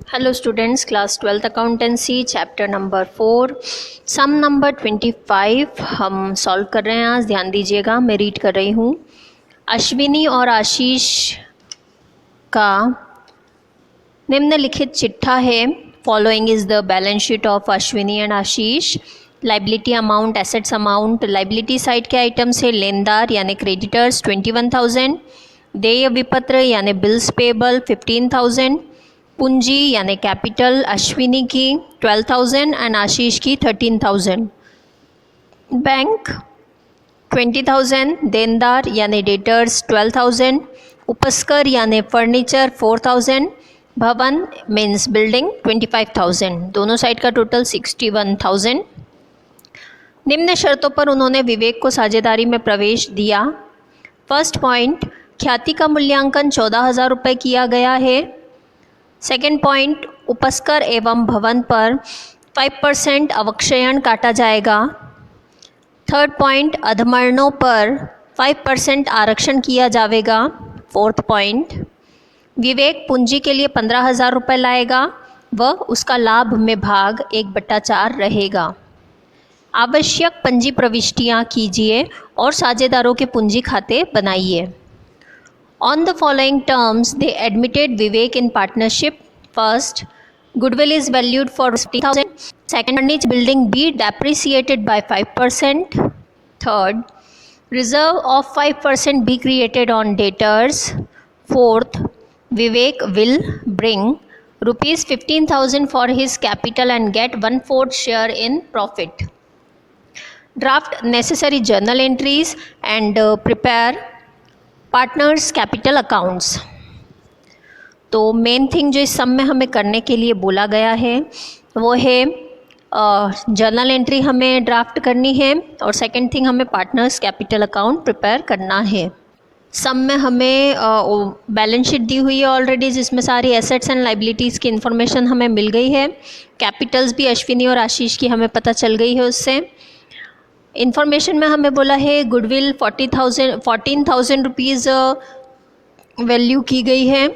Hello students, class 12th accountancy chapter number 4 सम number 25 हम solve कर रहे हैं। आज ध्यान दीजिएगा, मैं रीड कर रही हूँ। अश्विनी और आशीष का निम्नलिखित चिट्ठा है। Following is the balance sheet of Ashwini and Ashish. Liability amount, assets amount. Liability side के आइटम्स है लेनदार यानी क्रेडिटर्स 21,000, देय विपत्र यानी बिल्स पेबल 15,000, पूंजी यानी कैपिटल अश्विनी की 12,000 एंड आशीष की 13,000, बैंक 20,000, देनदार यानी डेटर्स 12,000, उपस्कर यानी फर्नीचर 4,000, भवन मीन्स बिल्डिंग 25,000, दोनों साइड का टोटल 61,000। निम्न शर्तों पर उन्होंने विवेक को साझेदारी में प्रवेश दिया। फर्स्ट पॉइंट, ख्याति का मूल्यांकन 14,000 रुपये किया गया है। सेकेंड पॉइंट, उपस्कर एवं भवन पर 5% अवक्षयन काटा जाएगा। थर्ड पॉइंट, अधमरणों पर 5% आरक्षण किया जाएगा। फोर्थ पॉइंट, विवेक पूंजी के लिए 15,000 रुपये लाएगा व उसका लाभ में भाग 1/4 रहेगा। आवश्यक पंजी प्रविष्टियाँ कीजिए और साझेदारों के पूंजी खाते बनाइए। On the following terms, they admitted Vivek in partnership. First, goodwill is valued for 50,000. Second, furnished building be depreciated by 5%. Third, reserve of 5% be created on debtors. Fourth, Vivek will bring rupees 15,000 for his capital and get 1/4 share in profit. Draft necessary journal entries and prepare partners capital accounts. तो main thing जो इस सम में हमें करने के लिए बोला गया है वो है जर्नल एंट्री हमें ड्राफ्ट करनी है और सेकंड थिंग हमें पार्टनर्स कैपिटल अकाउंट प्रिपेयर करना है। सम में हमें बैलेंस शीट दी हुई है ऑलरेडी, जिसमें सारी एसेट्स एंड लाइबिलिटीज़ की इन्फॉर्मेशन हमें मिल गई है। कैपिटल्स भी अश्विनी और आशीष की हमें पता चल गई है। उससे इन्फॉर्मेशन में हमें बोला है गुडविल 14,000 रुपीज़ वैल्यू की गई है।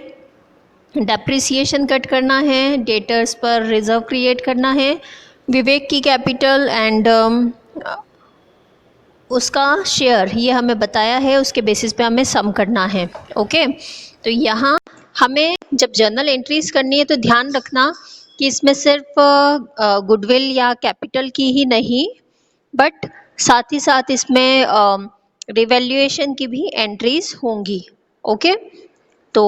डेप्रिसिएशन कट करना है, डेटर्स पर रिजर्व क्रिएट करना है, विवेक की कैपिटल एंड उसका शेयर ये हमें बताया है, उसके बेसिस पे हमें सम करना है। ओके, तो यहाँ हमें जब जर्नल एंट्रीज करनी है तो ध्यान रखना कि इसमें सिर्फ गुडविल या कैपिटल की ही नहीं बट साथ ही साथ इसमें रिवैल्यूएशन की भी एंट्रीज होंगी। ओके, तो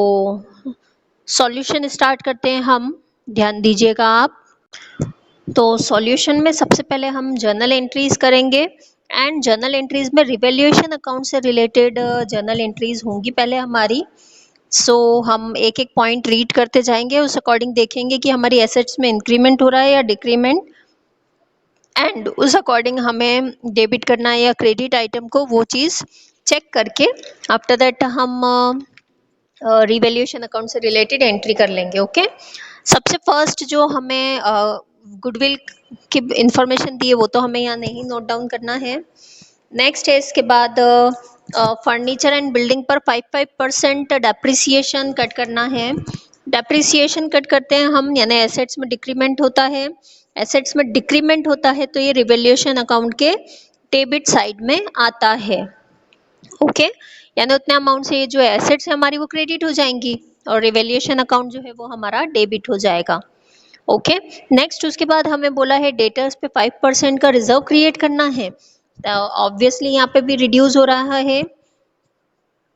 सॉल्यूशन स्टार्ट करते हैं हम, ध्यान दीजिएगा आप। तो सॉल्यूशन में सबसे पहले हम जर्नल एंट्रीज करेंगे एंड जर्नल एंट्रीज में रिवैल्यूएशन अकाउंट से रिलेटेड जर्नल एंट्रीज होंगी पहले हमारी। सो हम एक एक पॉइंट रीड करते जाएंगे, उस अकॉर्डिंग देखेंगे कि हमारी एसेट्स में इंक्रीमेंट हो रहा है या डिक्रीमेंट, एंड उस अकॉर्डिंग हमें डेबिट करना है या क्रेडिट आइटम को, वो चीज़ चेक करके आफ्टर दैट हम रिवैल्यूएशन अकाउंट से रिलेटेड एंट्री कर लेंगे। ओके, सबसे फर्स्ट जो हमें गुडविल की इंफॉर्मेशन दी है वो तो हमें यहाँ नहीं नोट डाउन करना है। नेक्स्ट है इसके बाद फर्नीचर एंड बिल्डिंग पर 5% डेप्रिसिएशन कट करना है। डेप्रिसिएशन कट करते हैं हम, यानी एसेट्स में डिक्रीमेंट होता है। एसेट्स में डिक्रीमेंट होता है तो ये रिवैल्यूएशन अकाउंट के डेबिट साइड में आता है। ओके, यानी उतने अमाउंट से ये जो एसेट्स है हमारी वो क्रेडिट हो जाएंगी और रिवैल्यूएशन अकाउंट जो है वो हमारा डेबिट हो जाएगा। ओके, नेक्स्ट उसके बाद हमें बोला है डेटर्स पे 5% का रिजर्व क्रिएट करना है। ऑब्वियसली यहाँ पे भी रिड्यूस हो रहा है,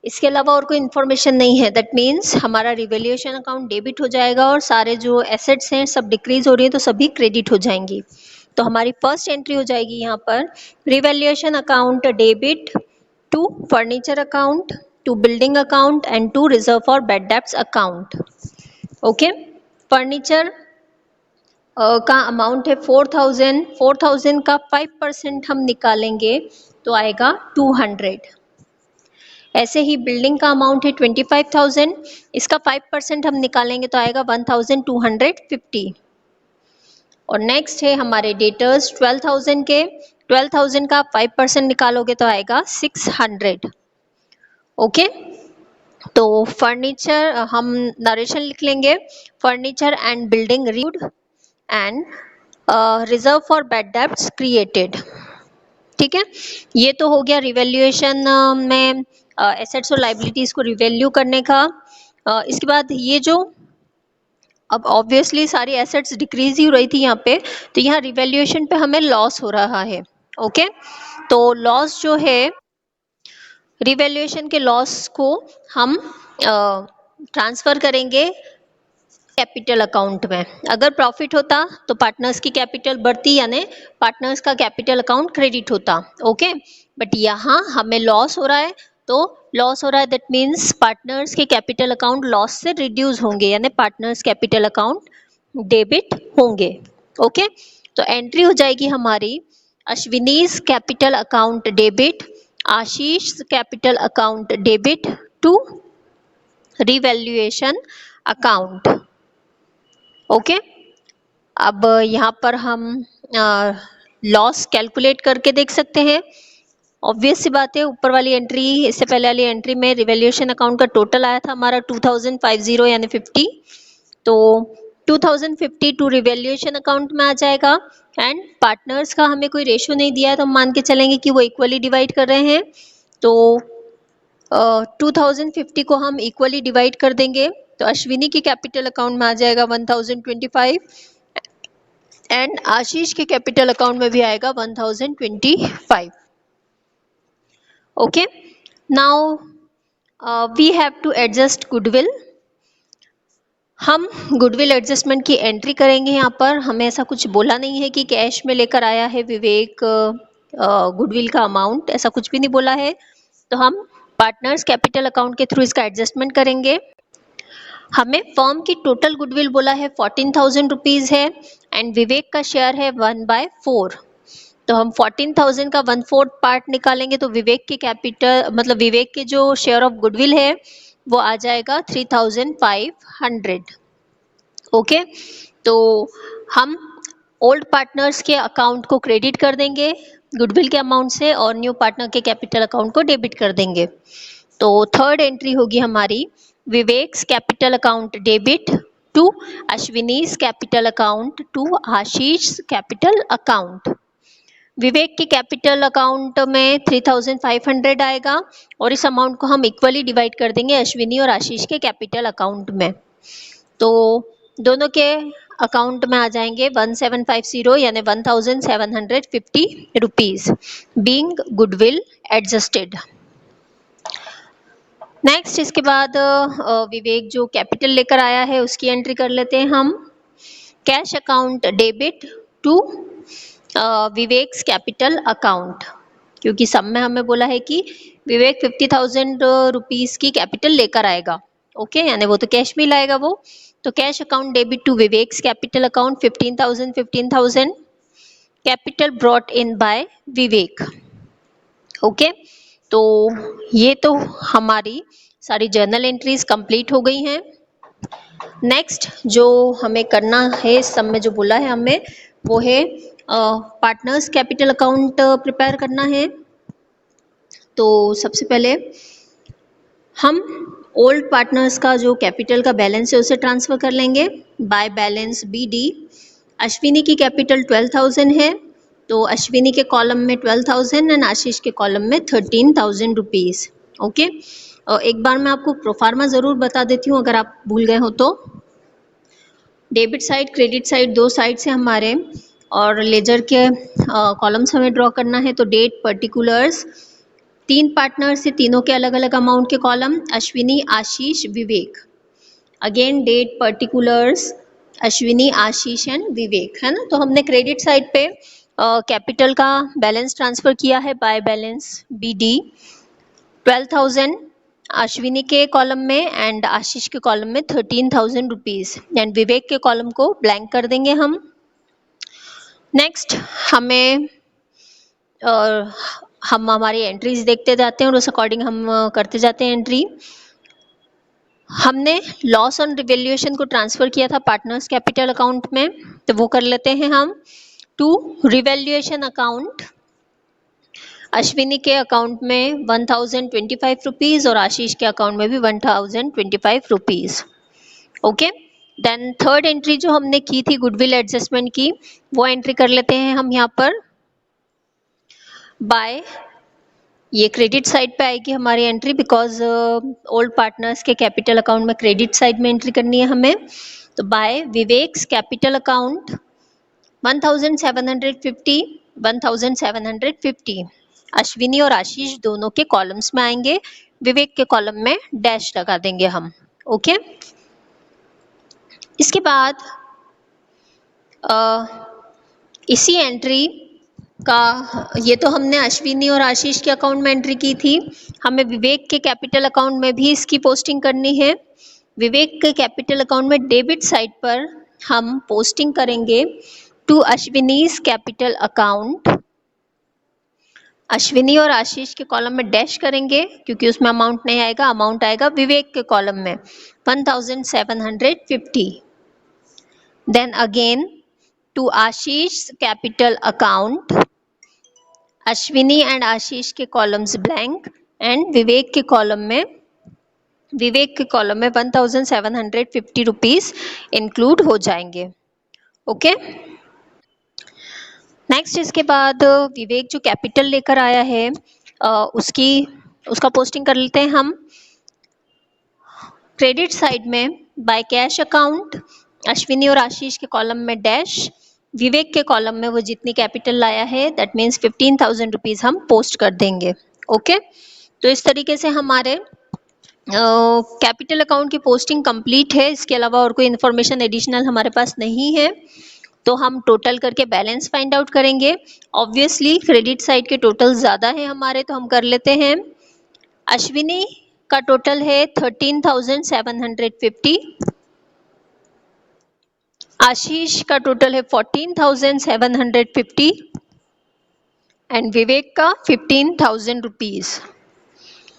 इसके अलावा और कोई इन्फॉर्मेशन नहीं है। दैट मीन्स हमारा रिवैल्यूएशन अकाउंट डेबिट हो जाएगा और सारे जो एसेट्स हैं सब डिक्रीज हो रही है तो सभी क्रेडिट हो जाएंगी। तो हमारी फर्स्ट एंट्री हो जाएगी यहाँ पर revaluation account debit to furniture account, to building account and to reserve for bad debts account. Okay, furniture का अमाउंट है 4,000, 4,000 का 5% हम निकालेंगे तो आएगा 200। ऐसे ही बिल्डिंग का अमाउंट है 25,000, इसका 5% हम निकालेंगे तो आएगा 1,250। और नेक्स्ट है हमारे डेटर्स 12,000 के, 12,000 का 5% निकालोगे तो आएगा 600। ओके, तो फर्नीचर हम नरेशन लिख लेंगे, furniture and building reviewed and reserve for bad debts created. ठीक है, ये तो हो गया रिवैल्यूएशन में एसेट्स और लाइबिलिटीज को रिवैल्यू करने का। इसके बाद ये जो अब ऑब्वियसली सारी एसेट्स डिक्रीज ही हो रही थी यहाँ पे, तो यहाँ रिवैल्यूएशन पे हमें लॉस हो रहा है। ओके, तो लॉस जो है, रिवैल्यूएशन के लॉस को हम ट्रांसफर करेंगे कैपिटल अकाउंट में। अगर प्रॉफिट होता तो पार्टनर्स की कैपिटल बढ़ती, यानी पार्टनर्स का कैपिटल अकाउंट क्रेडिट होता। ओके, बट यहाँ हमें लॉस हो रहा है, तो लॉस हो रहा है दैट मीन्स पार्टनर्स के कैपिटल अकाउंट लॉस से रिड्यूस होंगे, यानी पार्टनर्स कैपिटल अकाउंट डेबिट होंगे। ओके, तो एंट्री हो जाएगी हमारी Ashwini's capital account debit, Ashish capital account debit to revaluation account. Okay, अब यहाँ पर हम लॉस कैलकुलेट करके देख सकते हैं। ऑब्वियस सी बात है, ऊपर वाली एंट्री, इससे पहले वाली एंट्री में रिवैल्यूएशन अकाउंट का टोटल आया था हमारा 2050 यानी 50, तो 2050 टू रिवैल्यूएशन अकाउंट में आ जाएगा। एंड पार्टनर्स का हमें कोई रेशो नहीं दिया है, तो हम मान के चलेंगे कि वो इक्वली डिवाइड कर रहे हैं, तो 2050 को हम इक्वली डिवाइड कर देंगे, तो अश्विनी की कैपिटल अकाउंट में आ जाएगा 1025 एंड आशीष के कैपिटल अकाउंट में भी आएगा 1025। Okay, now we have to adjust goodwill. हम गुडविल एडजस्टमेंट की एंट्री करेंगे। यहाँ पर हमें ऐसा कुछ बोला नहीं है कि कैश में लेकर आया है विवेक गुडविल का अमाउंट, ऐसा कुछ भी नहीं बोला है, तो हम पार्टनर्स कैपिटल अकाउंट के थ्रू इसका एडजस्टमेंट करेंगे। हमें फर्म की टोटल गुडविल बोला है 14,000 रुपीज़ है एंड विवेक का शेयर है 1/4, तो हम 14,000 का 1/4 पार्ट निकालेंगे, तो विवेक के कैपिटल मतलब विवेक के जो शेयर ऑफ गुडविल है वो आ जाएगा 3,500। ओके, तो हम ओल्ड पार्टनर्स के अकाउंट को क्रेडिट कर देंगे गुडविल के अमाउंट से और न्यू पार्टनर के कैपिटल अकाउंट को डेबिट कर देंगे। तो थर्ड एंट्री होगी हमारी Vivek's capital account debit to Ashwini's capital account to Ashish capital account. Vivek के कैपिटल अकाउंट में 3,500 आएगा और इस अमाउंट को हम इक्वली डिवाइड कर देंगे अश्विनी और आशीष के कैपिटल अकाउंट में, तो दोनों के अकाउंट में आ जाएंगे 1750 यानी 1,750 rupees being goodwill adjusted. Next, इसके बाद विवेक जो कैपिटल लेकर आया है उसकी एंट्री कर लेते हैं हम। Cash account debit to Vivek's capital account, क्योंकि सब में हमें बोला है कि विवेक 50,000 रुपीज़ की कैपिटल लेकर आएगा। ओके, यानी वो तो कैश में लाएगा वो, तो cash account debit to Vivek's capital account 15,000 capital brought in by Vivek. Okay, तो ये तो हमारी सारी जर्नल एंट्रीज कंप्लीट हो गई हैं। नेक्स्ट जो हमें करना है, इस सब में जो बोला है हमें, वो है पार्टनर्स कैपिटल अकाउंट प्रिपेयर करना है। तो सबसे पहले हम ओल्ड पार्टनर्स का जो कैपिटल का बैलेंस है उसे ट्रांसफ़र कर लेंगे बाय बैलेंस BD। अश्विनी की कैपिटल 12,000 है, तो अश्विनी के कॉलम में 12,000 एंड आशीष के कॉलम में 13,000 रुपीज़। ओके, एक बार मैं आपको प्रोफार्मा ज़रूर बता देती हूँ अगर आप भूल गए हो तो। डेबिट साइड क्रेडिट साइड दो साइड से हमारे, और लेजर के कॉलम्स हमें ड्रॉ करना है। तो डेट पर्टिकुलर्स, 3 पार्टनर्स से तीनों के अलग अलग अमाउंट के column, Ashwini Ashish Vivek. Again date particulars Ashwini Ashish and Vivek, है ना। तो हमने क्रेडिट साइड पे कैपिटल का बैलेंस ट्रांसफ़र किया है बाय बैलेंस BD 12,000 अश्विनी के कॉलम में एंड आशीष के कॉलम में 13,000 रुपीज़ एंड विवेक के कॉलम को ब्लैंक कर देंगे हम। नेक्स्ट हमें हम हमारी एंट्रीज देखते जाते हैं और उस अकॉर्डिंग हम करते जाते हैं एंट्री। हमने लॉस ऑन रिवैल्यूएशन को ट्रांसफ़र किया था पार्टनर्स कैपिटल अकाउंट में, तो वो कर लेते हैं हम टू रिवैल्यूएशन अकाउंट। अश्विनी के अकाउंट में 1025 रुपीज़ और आशीष के अकाउंट में भी 1025 rupees. Okay, then third entry जो हमने की थी गुडविल एडजस्टमेंट की, वो एंट्री कर लेते हैं हम यहाँ पर। बाय, ये क्रेडिट साइड पे आएगी हमारी एंट्री, बिकॉज ओल्ड पार्टनर्स के कैपिटल अकाउंट में क्रेडिट साइड में एंट्री करनी है हमें। तो by Vivek's capital account 1750, 1750 Ashwini और आशीष दोनों के कॉलम्स में आएंगे, विवेक के कॉलम में डैश लगा देंगे हम। ओके, इसके बाद इसी एंट्री का, ये तो हमने अश्विनी और आशीष के अकाउंट में एंट्री की थी, हमें विवेक के कैपिटल अकाउंट में भी इसकी पोस्टिंग करनी है। विवेक के कैपिटल अकाउंट में डेबिट साइड पर हम पोस्टिंग करेंगे to Ashwini's capital account. Ashwini और आशीष के कॉलम में डैश करेंगे क्योंकि उसमें अमाउंट नहीं आएगा, अमाउंट आएगा विवेक के कॉलम में 1750। Then again to Ashish capital account, Ashwini and Ashish के कॉलम्स ब्लैंक एंड विवेक के कॉलम में 1750 रुपीज इंक्लूड हो जाएंगे। ओके, नेक्स्ट इसके बाद विवेक जो कैपिटल लेकर आया है उसका पोस्टिंग कर लेते हैं हम क्रेडिट साइड में बाय कैश अकाउंट। अश्विनी और आशीष के कॉलम में डैश, विवेक के कॉलम में वो जितनी कैपिटल लाया है दैट मीन्स 15,000 रुपीज हम पोस्ट कर देंगे। ओके, तो इस तरीके से हमारे कैपिटल अकाउंट की पोस्टिंग कंप्लीट है। इसके अलावा और कोई इन्फॉर्मेशन एडिशनल हमारे पास नहीं है, तो हम टोटल करके बैलेंस फाइंड आउट करेंगे। ऑब्वियसली क्रेडिट साइड के टोटल ज़्यादा है हमारे, तो हम कर लेते हैं। अश्विनी का टोटल है 13,750, आशीष का टोटल है 14,750 एंड विवेक का 15,000 रुपीज।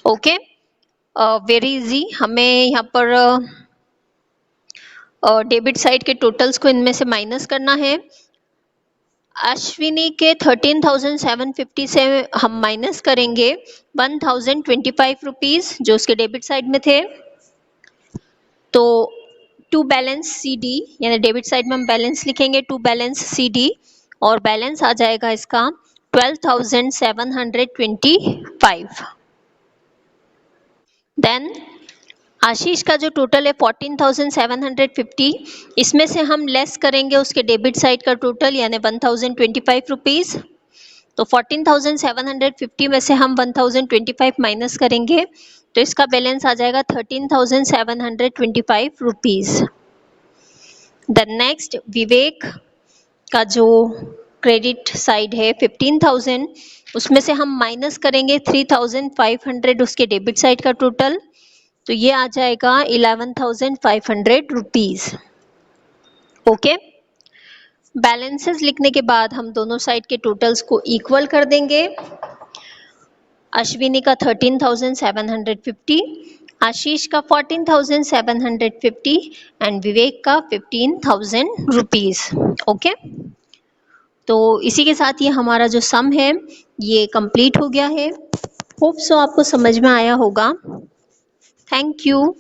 ओके, वेरी इजी, हमें यहाँ पर डेबिट साइड के टोटल्स को इनमें से माइनस करना है। अश्विनी के 13,750 से हम माइनस करेंगे 1,025 रुपीज जो उसके डेबिट साइड में थे, तो टू बैलेंस सी डी, यानी डेबिट साइड में हम बैलेंस लिखेंगे टू बैलेंस सी डी, और बैलेंस आ जाएगा इसका 12,725। देन आशीष का जो टोटल है 14,750, इसमें से हम लेस करेंगे उसके डेबिट साइड का टोटल यानी 1,025 रुपीज। तो 14,750 में से हम 1,025 माइनस करेंगे तो इसका बैलेंस आ जाएगा 13,725 रुपीज। द नेक्स्ट विवेक का जो क्रेडिट साइड है 15,000, उसमें से हम माइनस करेंगे 3,500 उसके डेबिट साइड का टोटल, तो ये आ जाएगा 11,500 रुपीज। ओके, बैलेंसेस लिखने के बाद हम दोनों साइड के टोटल्स को इक्वल कर देंगे। अश्विनी का 13,750, आशीष का 14,750 एंड विवेक का 15,000 रुपीज। ओके, तो इसी के साथ ये हमारा जो सम है ये कंप्लीट हो गया है। होप सो आपको समझ में आया होगा। Thank you.